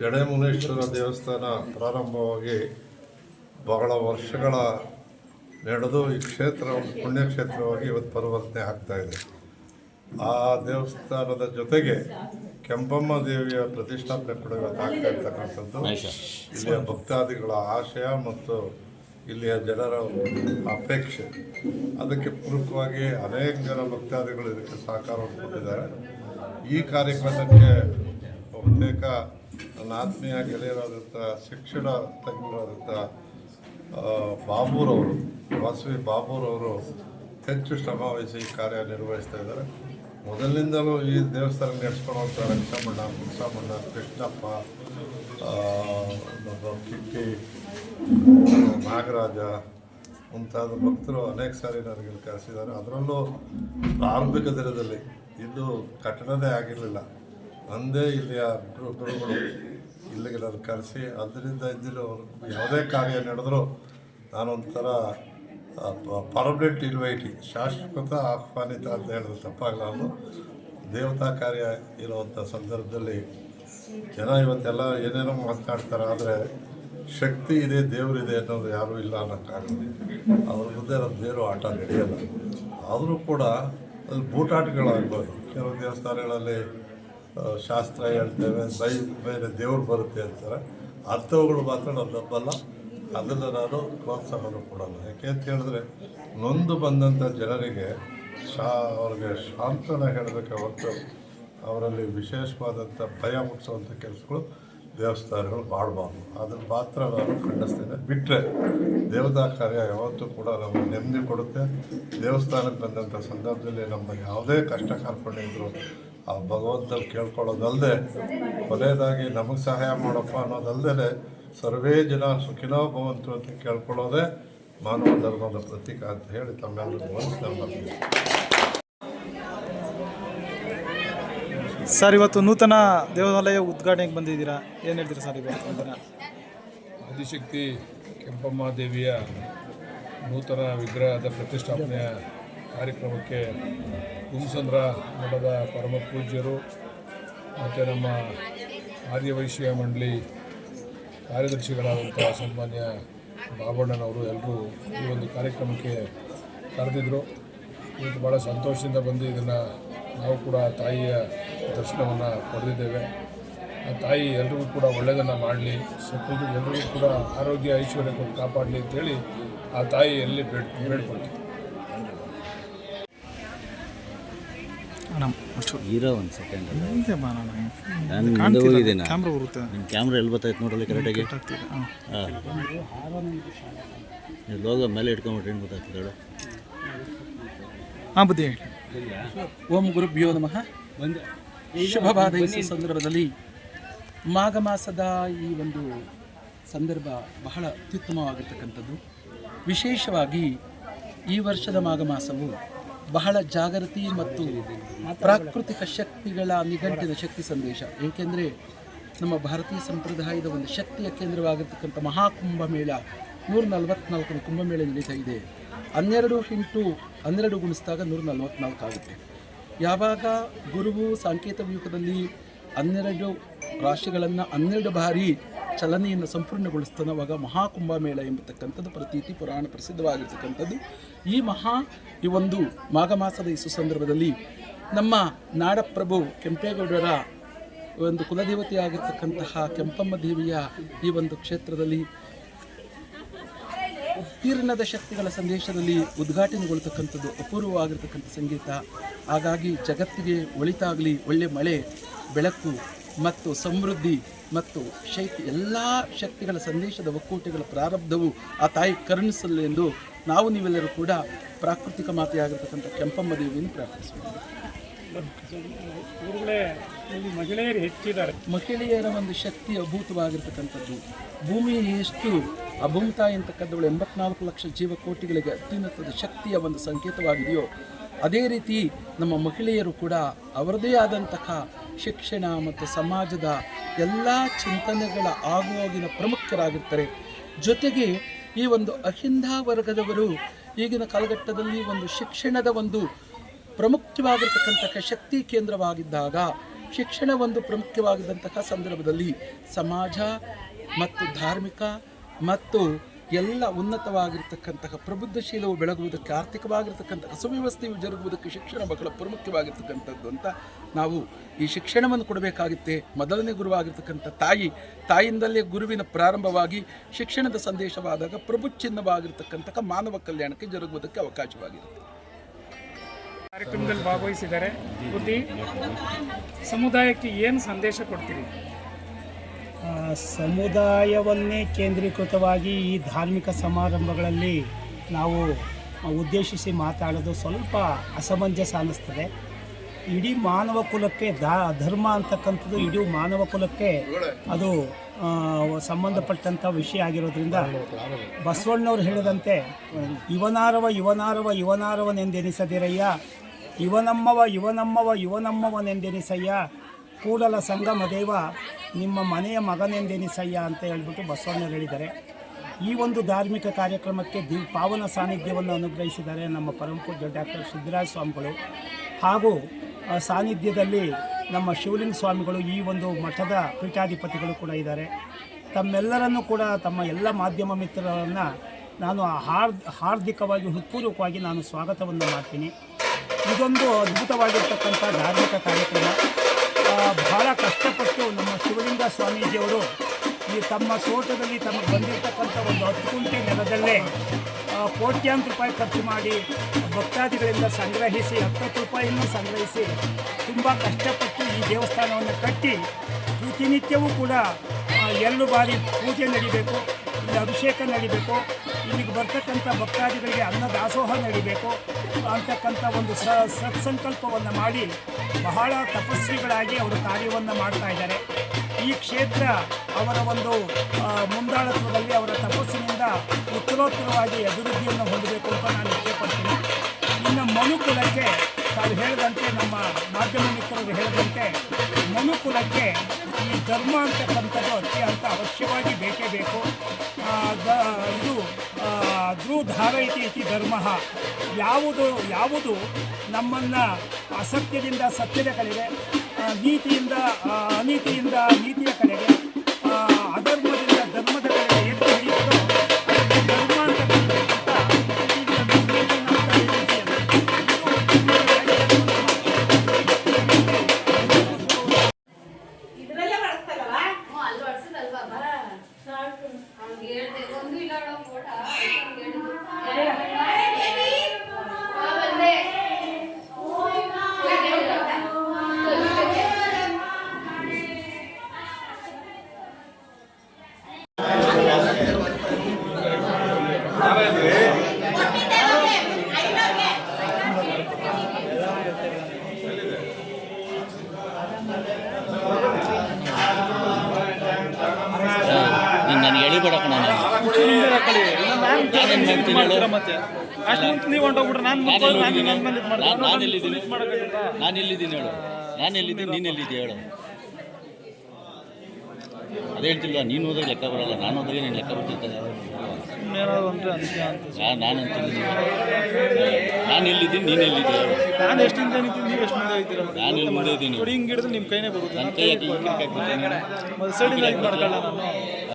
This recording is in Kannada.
ಎಡೆಮುನೇಶ್ವರ ದೇವಸ್ಥಾನ ಪ್ರಾರಂಭವಾಗಿ ಬಹಳ ವರ್ಷಗಳ ನಡೆದು ಈ ಕ್ಷೇತ್ರ ಒಂದು ಪುಣ್ಯಕ್ಷೇತ್ರವಾಗಿ ಇವತ್ತು ಪರಿವರ್ತನೆ ಆಗ್ತಾಯಿದೆ. ಆ ದೇವಸ್ಥಾನದ ಜೊತೆಗೆ ಕೆಂಪಮ್ಮ ದೇವಿಯ ಪ್ರತಿಷ್ಠಾಪನೆ ಕೂಡ ಇವತ್ತು ಆಗ್ತಾ ಇರ್ತಕ್ಕಂಥದ್ದು ಇಲ್ಲಿಯ ಭಕ್ತಾದಿಗಳ ಆಶಯ ಮತ್ತು ಇಲ್ಲಿಯ ಜನರ ಅಪೇಕ್ಷೆ. ಅದಕ್ಕೆ ಪೂರಕವಾಗಿ ಅನೇಕ ಜನ ಭಕ್ತಾದಿಗಳು ಇದಕ್ಕೆ ಸಹಕಾರವನ್ನು ಕೊಟ್ಟಿದ್ದಾರೆ. ಈ ಕಾರ್ಯಕ್ರಮಕ್ಕೆ ಬಹುತೇಕ ನನ್ನ ಆತ್ಮೀಯ ಗೆಳೆಯರಾದಂಥ ಶಿಕ್ಷಣ ತಜ್ಞರಾದಂಥ ಬಾಬೂರವರು, ವಾಸವಿ ಬಾಬೂರವರು ಹೆಚ್ಚು ಶ್ರಮವಹಿಸಿ ಈ ಕಾರ್ಯ ನಿರ್ವಹಿಸ್ತಾ ಇದ್ದಾರೆ. ಮೊದಲಿನಿಂದಲೂ ಈ ದೇವಸ್ಥಾನ ನಡೆಸ್ಕೊಳ್ಳುವಂಥ ರಂಗಸಮಣ್ಣ, ಮುನ್ಸಮಣ್ಣ, ಕೃಷ್ಣಪ್ಪ, ಕಿಟ್ಟಿ, ನಾಗರಾಜ ಮುಂತಾದ ಭಕ್ತರು ಅನೇಕ ಸಾರಿ ನನಗೆ ಕರೆಸಿದ್ದಾರೆ. ಅದರಲ್ಲೂ ಪ್ರಾರಂಭಿಕ ದಿನದಲ್ಲಿ ಇದು ಕಟ್ಟಡನೇ ಆಗಿರಲಿಲ್ಲ. ಅಂದೇ ಇಲ್ಲಿಯ ಗುರುಗಳು ಇಲ್ಲಿಗೆ ನಾನು ಕರೆಸಿ ಅದರಿಂದ ಯಾವುದೇ ಕಾರ್ಯ ನಡೆದರೂ ನಾನೊಂಥರ ಪರ್ಮನೆಂಟ್ ಇನ್ವೈಟಿ, ಶಾಶ್ವತ ಆಹ್ವಾನಿತ ಅಂತ ಹೇಳಿದ್ರೆ ತಪ್ಪಾಗಲಾರದು. ದೇವತಾ ಕಾರ್ಯ ಇರುವಂಥ ಸಂದರ್ಭದಲ್ಲಿ ಜನ ಇವತ್ತೆಲ್ಲ ಏನೇನೋ ಮಾತನಾಡ್ತಾರೆ, ಆದರೆ ಶಕ್ತಿ ಇದೆ, ದೇವರಿದೆ ಅನ್ನೋದು ಯಾರೂ ಇಲ್ಲ ಅನ್ನೋಕ್ಕಾಗಲ್ಲ. ಅದ್ರ ಮುಂದೆ ನಮ್ಮ ದೇವರು ಆಟ ನಡೆಯಲ್ಲ. ಆದರೂ ಕೂಡ ಅಲ್ಲಿ ಬೂಟಾಟಗಳಾಗ್ಬೋದು. ಕೆಲವು ದೇವಸ್ಥಾನಗಳಲ್ಲಿ ಶಾಸ್ತ್ರ ಹೇಳ್ತೇವೆ, ಬೇರೆ ದೇವ್ರು ಬರುತ್ತೆ ಅಂತಾರೆ. ಅಂಥವುಗಳು ಮಾತ್ರ ನಾನು ನಂಬಲ್ಲ. ಅದನ್ನು ನಾನು ಪ್ರೋತ್ಸಾಹವನ್ನು ಕೊಡಲ್ಲ. ಯಾಕೆ ಅಂತ ಹೇಳಿದ್ರೆ ನೊಂದು ಬಂದಂಥ ಜನರಿಗೆ ಅವ್ರಿಗೆ ಶಾಂತನ ಹೇಳಬೇಕೆ ಹೊರತು ಅವರಲ್ಲಿ ವಿಶೇಷವಾದಂಥ ಭಯ ಮುಟ್ಟಿಸುವಂಥ ಕೆಲಸಗಳು ದೇವಸ್ಥಾನಗಳು ಮಾಡಬಾರ್ದು. ಅದನ್ನು ಮಾತ್ರ ನಾನು ಖಂಡಿಸ್ತೇನೆ. ಬಿಟ್ಟರೆ ದೇವತಾ ಕಾರ್ಯ ಯಾವತ್ತೂ ಕೂಡ ನಮಗೆ ನೆಮ್ಮದಿ ಕೊಡುತ್ತೆ. ದೇವಸ್ಥಾನಕ್ಕೆ ಬಂದಂಥ ಸಂದರ್ಭದಲ್ಲಿ ನಮ್ಮ ಯಾವುದೇ ಕಷ್ಟ ಕಾರ್ಪಣ್ಯ ಇದ್ದರೂ ಆ ಭಗವಂತ ಕೇಳ್ಕೊಳ್ಳೋದಲ್ಲದೆ ಕೊನೆಯದಾಗಿ ನಮಗೆ ಸಹಾಯ ಮಾಡಪ್ಪ ಅನ್ನೋದಲ್ಲದೆ ಸರ್ವೇ ಜನ ಸುಖಿನೋ ಭವಂತು ಅಂತ ಕೇಳ್ಕೊಳ್ಳೋದೇ ಮಾನವ ಧರ್ಮದ ಪ್ರತೀಕ ಅಂತ ಹೇಳಿ ತಮ್ಮೆಲ್ಲರಿಗೂ ವಂದನೆ ಮಾಡ್ತೀನಿ. ಸರ್, ಇವತ್ತು ನೂತನ ದೇವಾಲಯ ಉದ್ಘಾಟನೆಗೆ ಬಂದಿದ್ದೀರಾ, ಏನು ಹೇಳ್ತೀರಾ ಸರ್? ಇವತ್ತು ಆದಿಶಕ್ತಿ ಕೆಂಪಮ್ಮ ದೇವಿಯ ನೂತನ ವಿಗ್ರಹದ ಪ್ರತಿಷ್ಠಾಪನೆಯ ಕಾರ್ಯಕ್ರಮಕ್ಕೆ ಹುಮ್ಸಂದ್ರ ಮಠದ ಪರಮ ಪೂಜ್ಯರು ಮತ್ತು ನಮ್ಮ ಆರ್ಯವೈಶ್ಯ ಮಂಡಳಿ ಕಾರ್ಯದರ್ಶಿಗಳಾದಂಥ ಸನ್ಮಾನ್ಯ ಬಾಬಣ್ಣನವರು ಎಲ್ಲರೂ ಈ ಒಂದು ಕಾರ್ಯಕ್ರಮಕ್ಕೆ ಕರೆದಿದ್ದರು. ಇವತ್ತು ಭಾಳ ಸಂತೋಷದಿಂದ ಬಂದು ಇದನ್ನು ನಾವು ಕೂಡ ತಾಯಿಯ ದರ್ಶನವನ್ನು ಪಡೆದಿದ್ದೇವೆ. ಆ ತಾಯಿ ಎಲ್ರಿಗೂ ಕೂಡ ಒಳ್ಳೆಯದನ್ನು ಮಾಡಲಿ, ಎಲ್ರಿಗೂ ಕೂಡ ಆರೋಗ್ಯ ಐಶ್ವರ್ಯ ಕೊಟ್ಟು ಕಾಪಾಡಲಿ ಅಂತೇಳಿ ಆ ತಾಯಿ ಎಲ್ಲಿ ಬೇಡ್ಕೊಳ್ತೀವಿ. ಇರೋ ಒಂದು ಸೆಕೆಂಡ್, ನಾನು ಹೋಗಿದ್ದೇನೆ. ನಿಮ್ಮ ಕ್ಯಾಮ್ರಾ ಎಲ್ಲಿ ಬರ್ತಾಯಿತ್ತು ನೋಡಲಿ ಕರೆಕ್ಟಾಗಿ. ಹಾಂ, ನೀವು ಲೋಗೋ ಮೇಲೆ ಇಟ್ಕೊಂಡ್ಬಿಟ್ರೆ ಏನು ಗೊತ್ತಾಗ್ತದೆ ಹೇಳು. ಹಾಂ, ಬುದ್ಧಿ. ಓಂ ಗುರುಭ್ಯೋ ನಮಃ. ಶುಭವಾದ ಈ ಸಂದರ್ಭದಲ್ಲಿ ಮಾಘ ಮಾಸದ ಈ ಒಂದು ಸಂದರ್ಭ ಬಹಳ ಅತ್ಯುತ್ತಮವಾಗಿರ್ತಕ್ಕಂಥದ್ದು. ವಿಶೇಷವಾಗಿ ಈ ವರ್ಷದ ಮಾಘ ಮಾಸವು ಬಹಳ ಜಾಗೃತಿ ಮತ್ತು ಪ್ರಾಕೃತಿಕ ಶಕ್ತಿಗಳ ನಿಘಂಟಿನ ಶಕ್ತಿ ಸಂದೇಶ. ಏಕೆಂದರೆ ನಮ್ಮ ಭಾರತೀಯ ಸಂಪ್ರದಾಯದ ಒಂದು ಶಕ್ತಿಯ ಕೇಂದ್ರವಾಗಿರ್ತಕ್ಕಂಥ ಮಹಾಕುಂಭಮೇಳ 144ನೇ ಕುಂಭಮೇಳ ನಡೀತಾ ಇದೆ. 12 × 12 ಗುಣಿಸಿದಾಗ 144 ಆಗುತ್ತೆ. ಯಾವಾಗ ಗುರುವು ಸಾಂಕೇತ ವ್ಯೂಹದಲ್ಲಿ 12 ರಾಶಿಗಳನ್ನು 12 ಬಾರಿ ಚಲನೆಯನ್ನು ಸಂಪೂರ್ಣಗೊಳಿಸ್ತಾನೆ. ಆವಾಗ ಮಹಾಕುಂಭಮೇಳ ಎಂಬತಕ್ಕಂಥದ್ದು ಪ್ರತೀತಿ ಪುರಾಣ ಪ್ರಸಿದ್ಧವಾಗಿರ್ತಕ್ಕಂಥದ್ದು. ಈ ಒಂದು ಮಾಘ ಮಾಸದ ಈ ಸುಸಂದರ್ಭದಲ್ಲಿ ನಮ್ಮ ನಾಡಪ್ರಭು ಕೆಂಪೇಗೌಡರ ಒಂದು ಕುಲದೇವತೆಯಾಗಿರ್ತಕ್ಕಂತಹ ಕೆಂಪಮ್ಮ ದೇವಿಯ ಈ ಒಂದು ಕ್ಷೇತ್ರದಲ್ಲಿ ಉತ್ತೀರ್ಣದ ಶಕ್ತಿಗಳ ಸಂದೇಶದಲ್ಲಿ ಉದ್ಘಾಟನೆಗೊಳ್ತಕ್ಕಂಥದ್ದು ಅಪೂರ್ವವಾಗಿರ್ತಕ್ಕಂಥ ಸಂಗೀತ. ಹಾಗಾಗಿ ಜಗತ್ತಿಗೆ ಒಳಿತಾಗಲಿ, ಒಳ್ಳೆ ಮಳೆ, ಬೆಳಕು ಮತ್ತು ಸಮೃದ್ಧಿ ಮತ್ತು ಎಲ್ಲ ಶಕ್ತಿಗಳ ಸಂದೇಶದ ಒಕ್ಕೂಟಗಳ ಪ್ರಾರಬ್ಧವು ಆ ತಾಯಿ ಕರುಣಿಸಲಿ ಎಂದು ನಾವು ನೀವೆಲ್ಲರೂ ಕೂಡ ಪ್ರಾಕೃತಿಕ ಮಾತೆಯಾಗಿರ್ತಕ್ಕಂಥ ಕೆಂಪಮ್ಮ ದೇವಿಯನ್ನು ಪ್ರಾರ್ಥಿಸುತ್ತೇವೆ. ಮಹಿಳೆಯರ ಒಂದು ಶಕ್ತಿ ಅಭೂತವಾಗಿರ್ತಕ್ಕಂಥದ್ದು. ಭೂಮಿ ಎಷ್ಟು ಅಭೂತ ಎಂತಕ್ಕಂಥಗಳು 84 ಲಕ್ಷ ಜೀವಕೋಟಿಗಳಿಗೆ ಅತ್ಯುನ್ನತದ ಶಕ್ತಿಯ ಒಂದು ಸಂಕೇತವಾಗಿದೆಯೋ, ಅದೇ ರೀತಿ ನಮ್ಮ ಮಹಿಳೆಯರು ಕೂಡ ಅವರದೇ ಆದಂತಹ ಶಿಕ್ಷಣ ಮತ್ತು ಸಮಾಜದ ಎಲ್ಲ ಚಿಂತನೆಗಳ ಆಗುವಾಗಿನ ಪ್ರಮುಖರಾಗಿರ್ತಾರೆ. ಜೊತೆಗೆ ಈ ಒಂದು ಅಹಿಂದ ವರ್ಗದವರು ಈಗಿನ ಕಾಲಘಟ್ಟದಲ್ಲಿ ಒಂದು ಶಿಕ್ಷಣದ ಒಂದು ಪ್ರಮುಖವಾಗಿರ್ತಕ್ಕಂತಹ ಶಕ್ತಿ ಕೇಂದ್ರವಾಗಿದ್ದಾಗ ಶಿಕ್ಷಣ ಒಂದು ಪ್ರಮುಖವಾಗಿದ್ದಂತಹ ಸಂದರ್ಭದಲ್ಲಿ ಸಮಾಜ ಮತ್ತು ಧಾರ್ಮಿಕ ಮತ್ತು ಎಲ್ಲ ಉನ್ನತವಾಗಿರ್ತಕ್ಕಂತಹ ಪ್ರಬುದ್ಧಶೀಲವು ಬೆಳಗುವುದಕ್ಕೆ, ಆರ್ಥಿಕವಾಗಿರ್ತಕ್ಕಂತಹ ಸುವ್ಯವಸ್ಥೆಯು ಜರುಗುವುದಕ್ಕೆ ಶಿಕ್ಷಣ ಬಹಳ ಪ್ರಮುಖವಾಗಿರ್ತಕ್ಕಂಥದ್ದು ಅಂತ ನಾವು ಈ ಶಿಕ್ಷಣವನ್ನು ಕೊಡಬೇಕಾಗುತ್ತೆ. ಮೊದಲನೇ ಗುರುವಾಗಿರ್ತಕ್ಕಂಥ ತಾಯಿಯಿಂದಲೇ ಗುರುವಿನ ಪ್ರಾರಂಭವಾಗಿ ಶಿಕ್ಷಣದ ಸಂದೇಶವಾದಾಗ ಪ್ರಭುಚಿನ್ನವಾಗಿರ್ತಕ್ಕಂತಹ ಮಾನವ ಕಲ್ಯಾಣಕ್ಕೆ ಜರುಗುವುದಕ್ಕೆ ಅವಕಾಶವಾಗಿರುತ್ತೆ. ಕಾರ್ಯಕ್ರಮದಲ್ಲಿ ಭಾಗವಹಿಸಿದ್ದಾರೆ. ಬುದ್ಧಿ ಸಮುದಾಯಕ್ಕೆ ಏನು ಸಂದೇಶ ಕೊಡ್ತೀರಿ? ಸಮುದಾಯವನ್ನೇ ಕೇಂದ್ರೀಕೃತವಾಗಿ ಈ ಧಾರ್ಮಿಕ ಸಮಾರಂಭಗಳಲ್ಲಿ ನಾವು ಉದ್ದೇಶಿಸಿ ಮಾತಾಡೋದು ಸ್ವಲ್ಪ ಅಸಮಂಜಸ ಅನ್ನಿಸ್ತದೆ. ಇಡೀ ಮಾನವ ಕುಲಕ್ಕೆ ಧರ್ಮ ಅಂತಕ್ಕಂಥದ್ದು ಇಡೀ ಮಾನವ ಕುಲಕ್ಕೆ ಅದು ಸಂಬಂಧಪಟ್ಟಂಥ ವಿಷಯ ಆಗಿರೋದ್ರಿಂದ ಬಸವಣ್ಣವ್ರು ಹೇಳಿದಂತೆ ಇವನಾರವನೆಂದೆನಿಸದಿರಯ್ಯ, ಇವನಮ್ಮವನೆಂದೆನಿಸಯ್ಯ, ಕೂಡಲ ಸಂಗಮ ದೇವ ನಿಮ್ಮ ಮನೆಯ ಮಗನೆಂದೆನಿಸಯ್ಯ ಅಂತ ಹೇಳ್ಬಿಟ್ಟು ಬಸವಣ್ಣರು ಹೇಳಿದ್ದಾರೆ. ಈ ಒಂದು ಧಾರ್ಮಿಕ ಕಾರ್ಯಕ್ರಮಕ್ಕೆ ಪಾವನ ಸಾನ್ನಿಧ್ಯವನ್ನು ಅನುಗ್ರಹಿಸಿದ್ದಾರೆ ನಮ್ಮ ಪರಮಪೂಜ್ಯ ಡಾಕ್ಟರ್ ಸಿದ್ದರಾಜ ಸ್ವಾಮಿಗಳು. ಹಾಗೂ ಸಾನ್ನಿಧ್ಯದಲ್ಲಿ ನಮ್ಮ ಶಿವಲಿಂಗ ಸ್ವಾಮಿಗಳು, ಈ ಒಂದು ಮಠದ ಪೀಠಾಧಿಪತಿಗಳು ಕೂಡ ಇದ್ದಾರೆ. ತಮ್ಮೆಲ್ಲರನ್ನೂ ಕೂಡ, ತಮ್ಮ ಎಲ್ಲ ಮಾಧ್ಯಮ ಮಿತ್ರರನ್ನು ನಾನು ಹಾರ್ದಿಕವಾಗಿ ಹೃತ್ಪೂರ್ವಕವಾಗಿ ನಾನು ಸ್ವಾಗತವನ್ನು ಮಾಡ್ತೀನಿ. ಇದೊಂದು ಅದ್ಭುತವಾಗಿರ್ತಕ್ಕಂಥ ಧಾರ್ಮಿಕ ಕಾರ್ಯಕ್ರಮ. ಬಹಳ ಕಷ್ಟಪಟ್ಟು ನಮ್ಮ ಶಿವಲಿಂಗ ಸ್ವಾಮೀಜಿಯವರು ಈ ತಮ್ಮ ತೋಟದಲ್ಲಿ ತಮಗೆ ಬಂದಿರತಕ್ಕಂಥ ಒಂದು 10 ಗುಂಟೆ ನೆಲದಲ್ಲೇ ಕೋಟ್ಯಾಂತರ ರೂಪಾಯಿ ಖರ್ಚು ಮಾಡಿ ಭಕ್ತಾದಿಗಳಿಂದ ಸಂಗ್ರಹಿಸಿ 10 ರೂಪಾಯಿಯನ್ನು ಸಂಗ್ರಹಿಸಿ ತುಂಬ ಕಷ್ಟಪಟ್ಟು ಈ ದೇವಸ್ಥಾನವನ್ನು ಕಟ್ಟಿ ಪ್ರತಿನಿತ್ಯವೂ ಕೂಡ 2 ಬಾರಿ ಪೂಜೆ ನಡಿಬೇಕು, ಇಲ್ಲಿ ಅಭಿಷೇಕ ನಡಿಬೇಕು, ಇಲ್ಲಿಗೆ ಬರ್ತಕ್ಕಂಥ ಭಕ್ತಾದಿಗಳಿಗೆ ಅನ್ನದಾಸೋಹ ನಡಿಬೇಕು ಅಂತಕ್ಕಂಥ ಒಂದು ಸತ್ಸಂಕಲ್ಪವನ್ನು ಮಾಡಿ ಬಹಳ ತಪಸ್ವಿಗಳಾಗಿ ಅವರು ಕಾರ್ಯವನ್ನು ಮಾಡ್ತಾ ಇದ್ದಾರೆ. ಈ ಕ್ಷೇತ್ರ ಅವರ ಒಂದು ಮುಂದಾಳತ್ವದಲ್ಲಿ ಅವರ ತಪಸ್ಸಿನಿಂದ ಉತ್ತರೋತ್ತರವಾಗಿ ಅಭಿವೃದ್ಧಿಯನ್ನು ಹೊಂದಬೇಕು ಅಂತ ನಾನು ಇಚ್ಛೆಪಡ್ತೀನಿ. ಇನ್ನು ಮನುಕುಲಕ್ಕೆ ತಾವು ಹೇಳಿದಂತೆ, ನಮ್ಮ ಮಾಧ್ಯಮ ಮಿತ್ರರು ಹೇಳಿದಂತೆ, ಮನುಕುಲಕ್ಕೆ ಈ ಧರ್ಮ ಅಂತಕ್ಕಂಥದ್ದು ಅತ್ಯಂತ ಅವಶ್ಯವಾಗಿ ಬೇಕೇ ಬೇಕು. ಇದು ಧ್ರುಧಾರಯತಿ ಇತಿ ಧರ್ಮ. ಯಾವುದು ನಮ್ಮನ್ನು ಅಸತ್ಯದಿಂದ ಸತ್ಯದ ಕಡೆಗೆ, ನೀತಿಯಿಂದ ಅನೀತಿಯಿಂದ ನೀತಿಯ ಕಡೆಗೆ, ಅಧರ್ಮದಿಂದ ಧರ್ಮದ ಕಡೆಗೆ ಎತ್ತಿ ಹಿಡಿಯೋದು ಧರ್ಮ ಅಂತ ಕರೀಬೇಕಂತ ನನಗೆ ಎಳಿಬೇಡಕ್ಕ. ನಾನೆಲ್ಲಿದ್ದೀನಿ ಹೇಳು, ನಾನೆಲ್ಲಿದ್ದೀನಿ, ನೀನೆಲ್ಲಿದ್ದೀಯ ಹೇಳು. ಅದೇ ಹೇಳ್ತಿಲ್ವ, ನೀನು ಹೋದಾಗ ಲೆಕ್ಕ ಬರಲ್ಲ, ನಾನು ಹೋದಾಗ ನೀನು ಲೆಕ್ಕ ಬರ್ತಿರ್ತಾನೆ. ನಾನೆಲ್ಲಿದ್ದೀನಿ, ನೀನೆಲ್ಲಿದ್ದೀಯ ಹೇಳು. ನಾನು ಎಷ್ಟು ಹಿಂದೆ ನಿಂತೀನಿ, ನೀವು ಎಷ್ಟು ಮುಂದೆ ಇದ್ದೀರಾ? ನಾನು ಇಲ್ಲಿ ಮುಂದೆ ಇದ್ದೀನಿ. ಹಿಂಗೆ ಹಿಡಿದ್ರೆ ನಿಮ್ಮ ಕೈನೇ ಬರುತ್ತೆ. ನನ್ನ ಕೈ ಹಾಕಿ ಸೈಡಿಂದ ಇದು ಮಾಡ್ಕೊಳ್ಳ ನಾನು